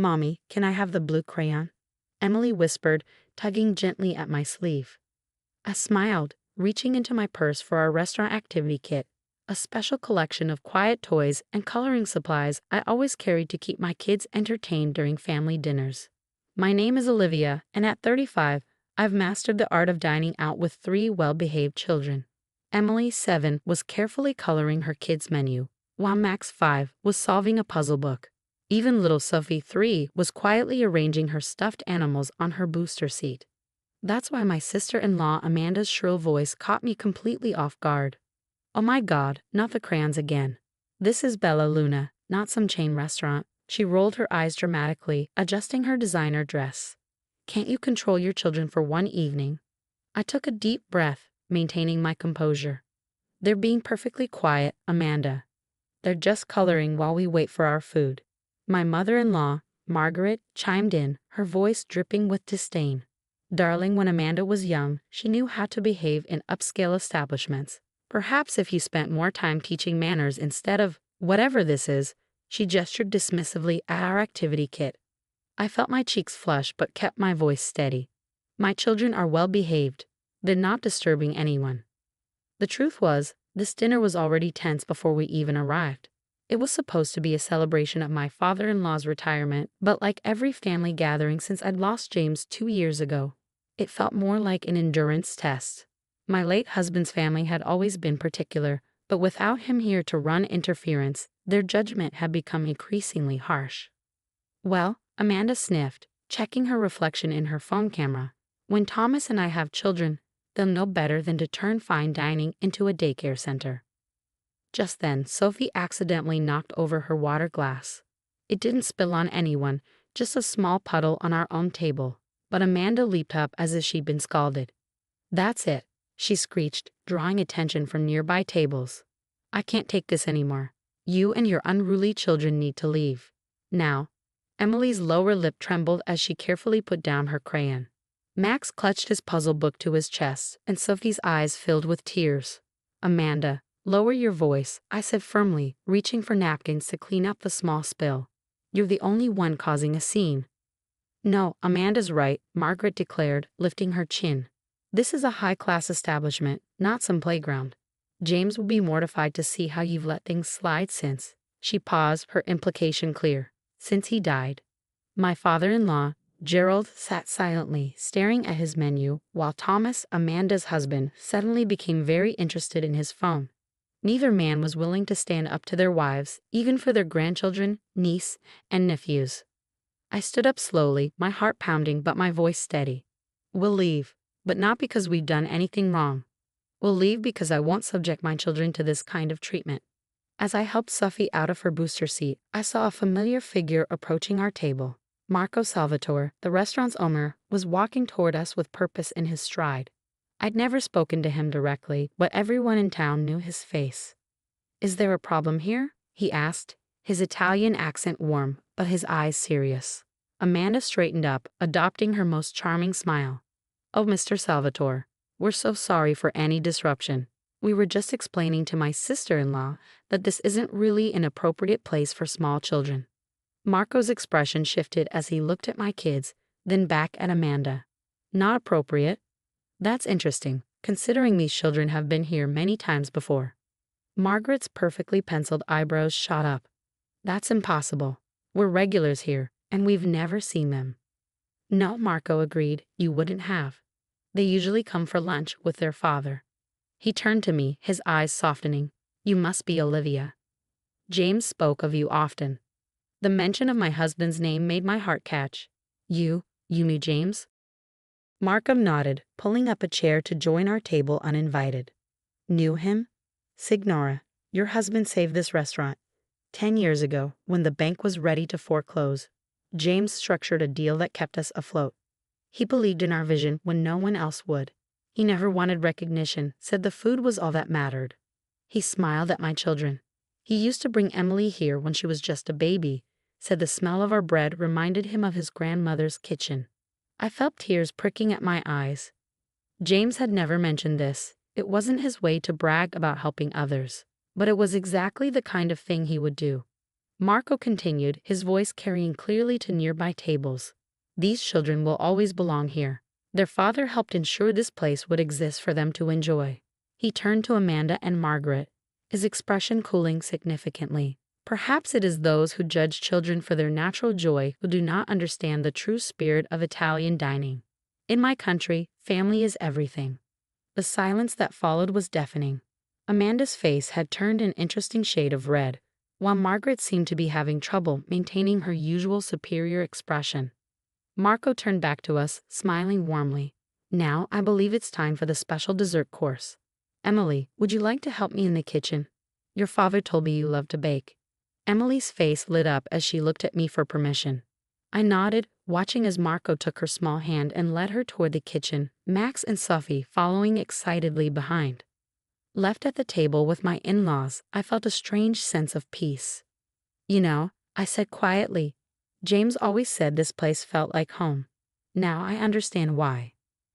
"Mommy, can I have the blue crayon?" Emily whispered, tugging gently at my sleeve. I smiled, reaching into my purse for our restaurant activity kit, a special collection of quiet toys and coloring supplies I always carried to keep my kids entertained during family dinners. My name is Olivia, and at 35, I've mastered the art of dining out with 3 well-behaved children. Emily, 7, was carefully coloring her kids' menu, while Max, 5, was solving a puzzle book. Even little Sophie, 3, was quietly arranging her stuffed animals on her booster seat. That's why my sister-in-law Amanda's shrill voice caught me completely off guard. "Oh my God, not the crayons again. This is Bella Luna, not some chain restaurant." She rolled her eyes dramatically, adjusting her designer dress. "Can't you control your children for one evening?" I took a deep breath, maintaining my composure. "They're being perfectly quiet, Amanda. They're just coloring while we wait for our food." My mother-in-law, Margaret, chimed in, her voice dripping with disdain. "Darling, when Amanda was young, she knew how to behave in upscale establishments. Perhaps if you spent more time teaching manners instead of whatever this is." She gestured dismissively at our activity kit. I felt my cheeks flush but kept my voice steady. "My children are well behaved. They're not disturbing anyone." The truth was, this dinner was already tense before we even arrived. It was supposed to be a celebration of my father-in-law's retirement, but like every family gathering since I'd lost James 2 years ago, it felt more like an endurance test. My late husband's family had always been particular, but without him here to run interference, their judgment had become increasingly harsh. "Well," Amanda sniffed, checking her reflection in her phone camera, "when Thomas and I have children, they'll know better than to turn fine dining into a daycare center." Just then, Sophie accidentally knocked over her water glass. It didn't spill on anyone, just a small puddle on our own table, but Amanda leaped up as if she'd been scalded. "That's it," she screeched, drawing attention from nearby tables. "I can't take this anymore. You and your unruly children need to leave. Now." Emily's lower lip trembled as she carefully put down her crayon. Max clutched his puzzle book to his chest, and Sophie's eyes filled with tears. "Amanda, lower your voice," I said firmly, reaching for napkins to clean up the small spill. "You're the only one causing a scene." "No, Amanda's right," Margaret declared, lifting her chin. "This is a high-class establishment, not some playground. James will be mortified to see how you've let things slide since." She paused, her implication clear. "Since he died." My father-in-law, Gerald, sat silently, staring at his menu, while Thomas, Amanda's husband, suddenly became very interested in his phone. Neither man was willing to stand up to their wives, even for their grandchildren, niece, and nephews. I stood up slowly, my heart pounding but my voice steady. "We'll leave, but not because we've done anything wrong. We'll leave because I won't subject my children to this kind of treatment." As I helped Sophie out of her booster seat, I saw a familiar figure approaching our table. Marco Salvatore, the restaurant's owner, was walking toward us with purpose in his stride. I'd never spoken to him directly, but everyone in town knew his face. "Is there a problem here?" he asked, his Italian accent warm, but his eyes serious. Amanda straightened up, adopting her most charming smile. "Oh, Mr. Salvatore, we're so sorry for any disruption. We were just explaining to my sister-in-law that this isn't really an appropriate place for small children." Marco's expression shifted as he looked at my kids, then back at Amanda. "Not appropriate? That's interesting, considering these children have been here many times before." Margaret's perfectly penciled eyebrows shot up. "That's impossible. We're regulars here, and we've never seen them." "No," Marco agreed, "you wouldn't have. They usually come for lunch with their father." He turned to me, his eyes softening. "You must be Olivia. James spoke of you often." The mention of my husband's name made my heart catch. You knew James?" Marco nodded, pulling up a chair to join our table uninvited. "Knew him? Signora, your husband saved this restaurant 10 years ago, when the bank was ready to foreclose. James structured a deal that kept us afloat. He believed in our vision when no one else would. He never wanted recognition, said the food was all that mattered. He smiled at my children. He used to bring Emily here when she was just a baby, said the smell of our bread reminded him of his grandmother's kitchen. I felt tears pricking at my eyes. James had never mentioned this. It wasn't his way to brag about helping others, but it was exactly the kind of thing he would do. Marco continued, his voice carrying clearly to nearby tables. These children will always belong here. Their father helped ensure this place would exist for them to enjoy. He turned to Amanda and Margaret, his expression cooling significantly. Perhaps it is those who judge children for their natural joy who do not understand the true spirit of Italian dining. In my country, family is everything. The silence that followed was deafening. Amanda's face had turned an interesting shade of red, while Margaret seemed to be having trouble maintaining her usual superior expression. Marco turned back to us, smiling warmly. Now I believe it's time for the special dessert course. Emily, would you like to help me in the kitchen? Your father told me you love to bake. Emily's face lit up as she looked at me for permission. I nodded, watching as Marco took her small hand and led her toward the kitchen, Max and Sophie following excitedly behind. Left at the table with my in-laws, I felt a strange sense of peace. You know, I said quietly, James always said this place felt like home. Now I understand why.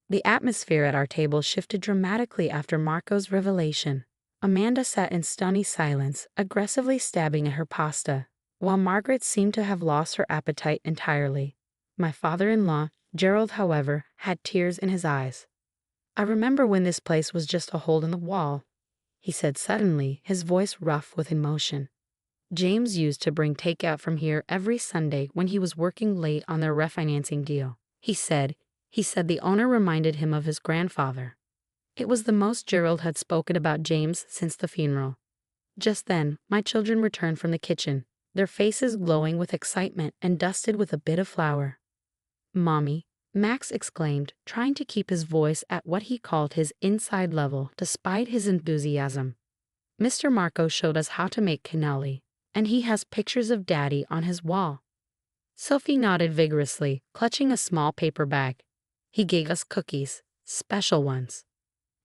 The atmosphere at our table shifted dramatically after Marco's revelation. Amanda sat in stony silence, aggressively stabbing at her pasta, while Margaret seemed to have lost her appetite entirely. My father-in-law, Gerald, however, had tears in his eyes. I remember when this place was just a hole in the wall, he said suddenly, his voice rough with emotion. James used to bring takeout from here every Sunday when he was working late on their refinancing deal. He said the owner reminded him of his grandfather. It was the most Gerald had spoken about James since the funeral. Just then, my children returned from the kitchen, their faces glowing with excitement and dusted with a bit of flour. Mommy, Max exclaimed, trying to keep his voice at what he called his inside level despite his enthusiasm. Mr. Marco showed us how to make cannoli, and he has pictures of Daddy on his wall. Sophie nodded vigorously, clutching a small paper bag. He gave us cookies, special ones.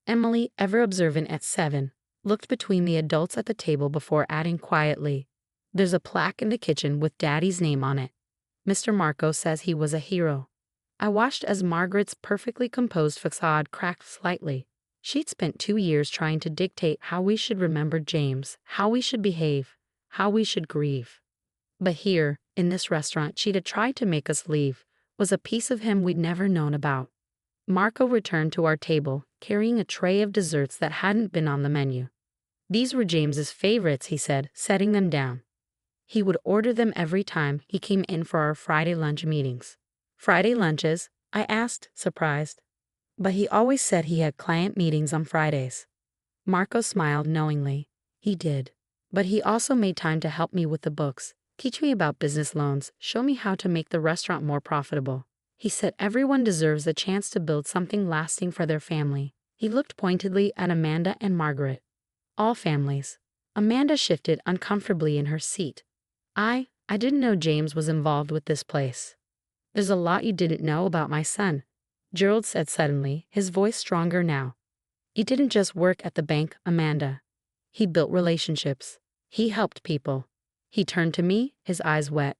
Emily, ever observant at 7, looked between the adults at the table before adding quietly, "There's a plaque in the kitchen with Daddy's name on it. Mr. Marco says he was a hero." I watched as Margaret's perfectly composed facade cracked slightly. She'd spent 2 years trying to dictate how we should remember James, how we should behave, how we should grieve. But here, in this restaurant she'd had tried to make us leave, was a piece of him we'd never known about. Marco returned to our table, carrying a tray of desserts that hadn't been on the menu. These were James's favorites, he said, setting them down. He would order them every time he came in for our Friday lunch meetings. Friday lunches? I asked, surprised. But he always said he had client meetings on Fridays. Marco smiled knowingly. He did. But he also made time to help me with the books, teach me about business loans, show me how to make the restaurant more profitable. He said everyone deserves a chance to build something lasting for their family. He looked pointedly at Amanda and Margaret. All families. Amanda shifted uncomfortably in her seat. I didn't know James was involved with this place. There's a lot you didn't know about my son, Gerald said suddenly, his voice stronger now. He didn't just work at the bank, Amanda. He built relationships. He helped people. He turned to me, his eyes wet.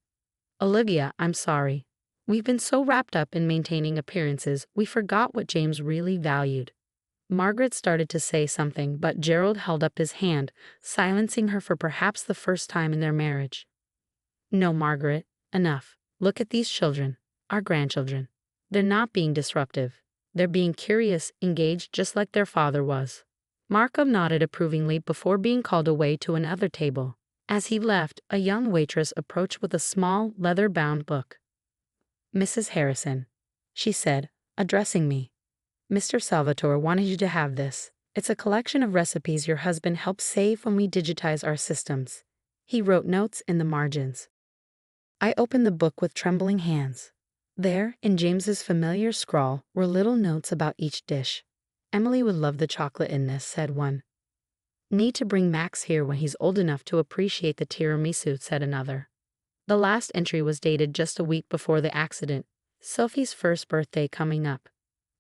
Olivia, I'm sorry. We've been so wrapped up in maintaining appearances, we forgot what James really valued. Margaret started to say something, but Gerald held up his hand, silencing her for perhaps the first time in their marriage. No, Margaret, enough. Look at these children, our grandchildren. They're not being disruptive. They're being curious, engaged just like their father was. Marco nodded approvingly before being called away to another table. As he left, a young waitress approached with a small, leather-bound book. Mrs. Harrison, she said, addressing me. Mr. Salvatore wanted you to have this. It's a collection of recipes your husband helped save when we digitize our systems. He wrote notes in the margins. I opened the book with trembling hands. There, in James's familiar scrawl, were little notes about each dish. Emily would love the chocolate in this, said one. Need to bring Max here when he's old enough to appreciate the tiramisu, said another. The last entry was dated just a week before the accident, Sophie's first birthday coming up.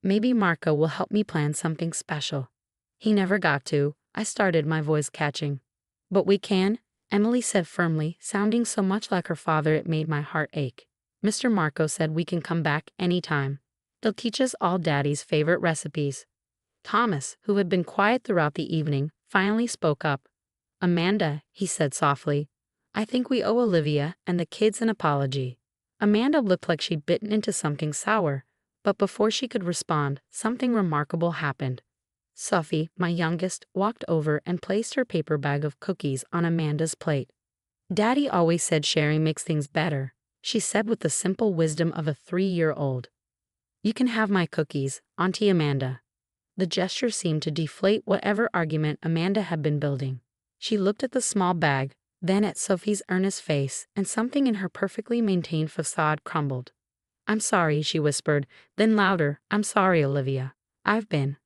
Maybe Marco will help me plan something special. He never got to, I started, my voice catching. But we can, Emily said firmly, sounding so much like her father it made my heart ache. Mr. Marco said we can come back anytime. They'll teach us all Daddy's favorite recipes. Thomas, who had been quiet throughout the evening, finally spoke up. Amanda, he said softly, I think we owe Olivia and the kids an apology. Amanda looked like she'd bitten into something sour, but before she could respond, something remarkable happened. Sophie, my youngest, walked over and placed her paper bag of cookies on Amanda's plate. Daddy always said sharing makes things better, she said with the simple wisdom of a 3-year-old. You can have my cookies, Auntie Amanda. The gesture seemed to deflate whatever argument Amanda had been building. She looked at the small bag, then at Sophie's earnest face, and something in her perfectly maintained facade crumbled. I'm sorry, she whispered, then louder, I'm sorry, Olivia. I've been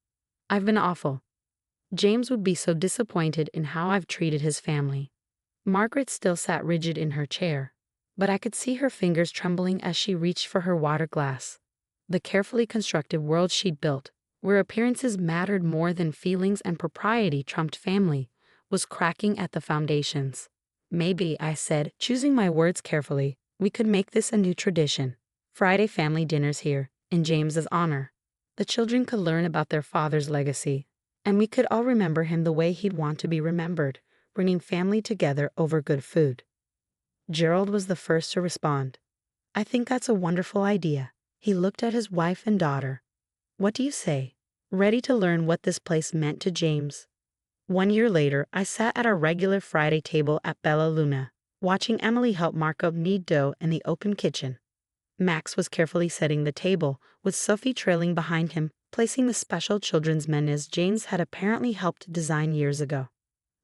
awful. James would be so disappointed in how I've treated his family. Margaret still sat rigid in her chair, but I could see her fingers trembling as she reached for her water glass. The carefully constructed world she'd built, where appearances mattered more than feelings and propriety trumped family, was cracking at the foundations. Maybe, I said, choosing my words carefully, we could make this a new tradition. Friday family dinners here, in James's honor. The children could learn about their father's legacy, and we could all remember him the way he'd want to be remembered, bringing family together over good food. Gerald was the first to respond. I think that's a wonderful idea. He looked at his wife and daughter. What do you say? Ready to learn what this place meant to James. 1 year later, I sat at our regular Friday table at Bella Luna, watching Emily help Marco knead dough in the open kitchen. Max was carefully setting the table, with Sophie trailing behind him, placing the special children's menus James had apparently helped design years ago.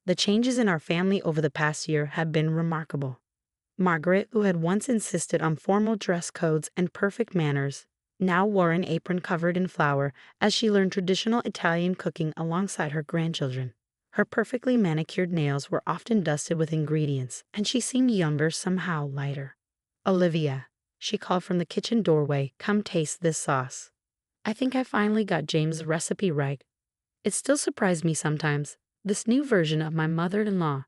The changes in our family over the past year had been remarkable. Margaret, who had once insisted on formal dress codes and perfect manners, now wore an apron covered in flour as she learned traditional Italian cooking alongside her grandchildren. Her perfectly manicured nails were often dusted with ingredients, and she seemed younger, somehow lighter. Olivia, she called from the kitchen doorway, come taste this sauce. I think I finally got James' recipe right. It still surprised me sometimes, this new version of my mother-in-law.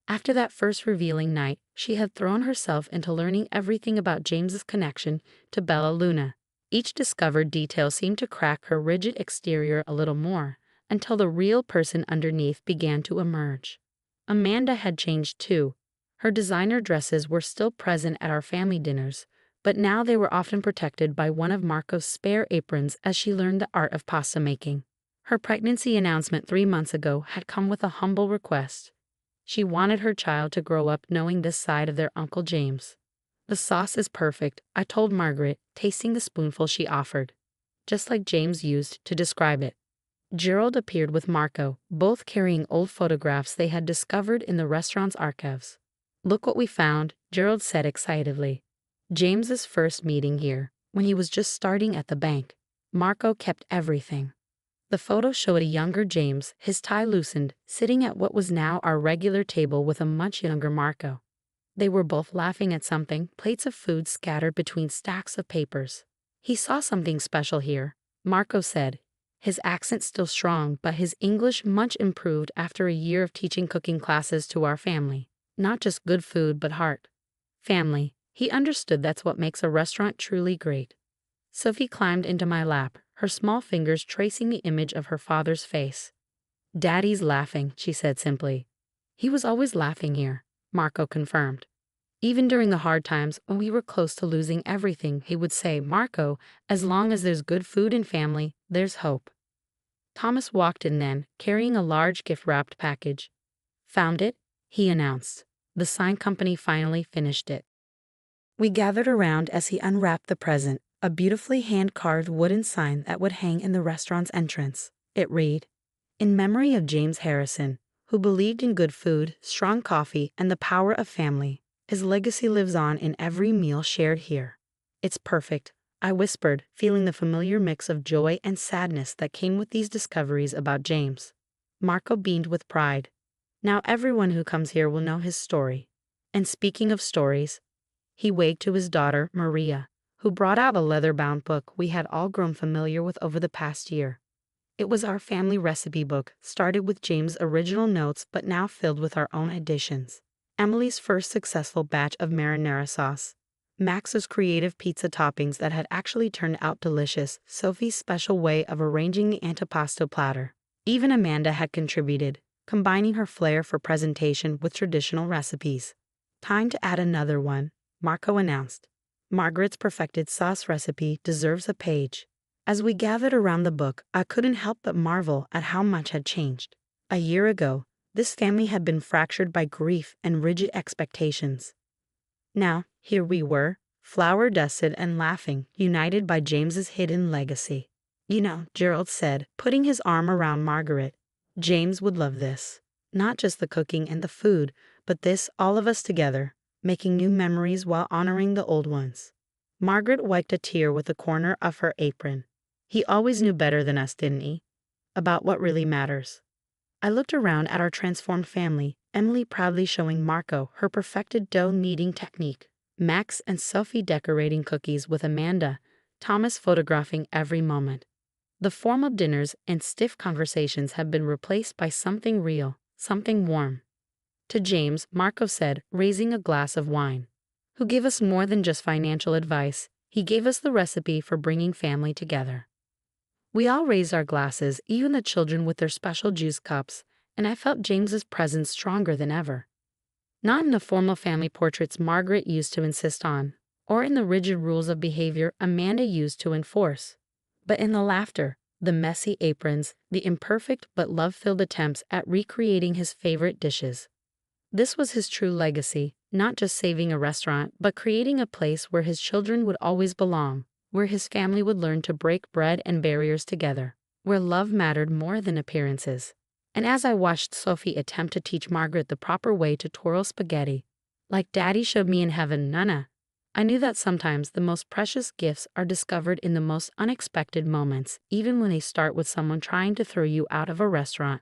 After that first revealing night, she had thrown herself into learning everything about James's connection to Bella Luna. Each discovered detail seemed to crack her rigid exterior a little more, until the real person underneath began to emerge. Amanda had changed too. Her designer dresses were still present at our family dinners, but now they were often protected by one of Marco's spare aprons as she learned the art of pasta making. Her pregnancy announcement 3 months ago had come with a humble request. She wanted her child to grow up knowing this side of their Uncle James. The sauce is perfect, I told Margaret, tasting the spoonful she offered. Just like James used to describe it. Gerald appeared with Marco, both carrying old photographs they had discovered in the restaurant's archives. Look what we found, Gerald said excitedly. James's first meeting here, when he was just starting at the bank. Marco kept everything. The photo showed a younger James, his tie loosened, sitting at what was now our regular table with a much younger Marco. They were both laughing at something, plates of food scattered between stacks of papers. He saw something special here, Marco said. His accent still strong, but his English much improved after a year of teaching cooking classes to our family. Not just good food, but heart. Family. He understood that's what makes a restaurant truly great. Sophie climbed into my lap, her small fingers tracing the image of her father's face. Daddy's laughing, she said simply. He was always laughing here, Marco confirmed. Even during the hard times when we were close to losing everything, he would say, Marco, as long as there's good food and family, there's hope. Thomas walked in then, carrying a large gift-wrapped package. Found it, he announced. The sign company finally finished it. We gathered around as he unwrapped the present, a beautifully hand-carved wooden sign that would hang in the restaurant's entrance. It read, "In memory of James Harrison, who believed in good food, strong coffee, and the power of family. His legacy lives on in every meal shared here." It's perfect, I whispered, feeling the familiar mix of joy and sadness that came with these discoveries about James. Marco beamed with pride. Now everyone who comes here will know his story. And speaking of stories, he waved to his daughter, Maria, who brought out a leather-bound book we had all grown familiar with over the past year. It was our family recipe book, started with James' original notes but now filled with our own additions. Emily's first successful batch of marinara sauce. Max's creative pizza toppings that had actually turned out delicious, Sophie's special way of arranging the antipasto platter. Even Amanda had contributed, combining her flair for presentation with traditional recipes. Time to add another one, Marco announced. Margaret's perfected sauce recipe deserves a page. As we gathered around the book, I couldn't help but marvel at how much had changed. A year ago, this family had been fractured by grief and rigid expectations. Now, here we were, flower-dusted and laughing, united by James's hidden legacy. You know, Gerald said, putting his arm around Margaret. James would love this. Not just the cooking and the food, but this, all of us together, making new memories while honoring the old ones. Margaret wiped a tear with the corner of her apron. He always knew better than us, didn't he? About what really matters. I looked around at our transformed family, Emily proudly showing Marco her perfected dough kneading technique, Max and Sophie decorating cookies with Amanda, Thomas photographing every moment. The formal dinners and stiff conversations had been replaced by something real, something warm. To James, Marco said, raising a glass of wine, who gave us more than just financial advice. He gave us the recipe for bringing family together. We all raised our glasses, even the children with their special juice cups, and I felt James's presence stronger than ever. Not in the formal family portraits Margaret used to insist on, or in the rigid rules of behavior Amanda used to enforce, but in the laughter, the messy aprons, the imperfect but love-filled attempts at recreating his favorite dishes. This was his true legacy, not just saving a restaurant, but creating a place where his children would always belong, where his family would learn to break bread and barriers together, where love mattered more than appearances. And as I watched Sophie attempt to teach Margaret the proper way to twirl spaghetti, like Daddy showed me in heaven, Nana, I knew that sometimes the most precious gifts are discovered in the most unexpected moments, even when they start with someone trying to throw you out of a restaurant.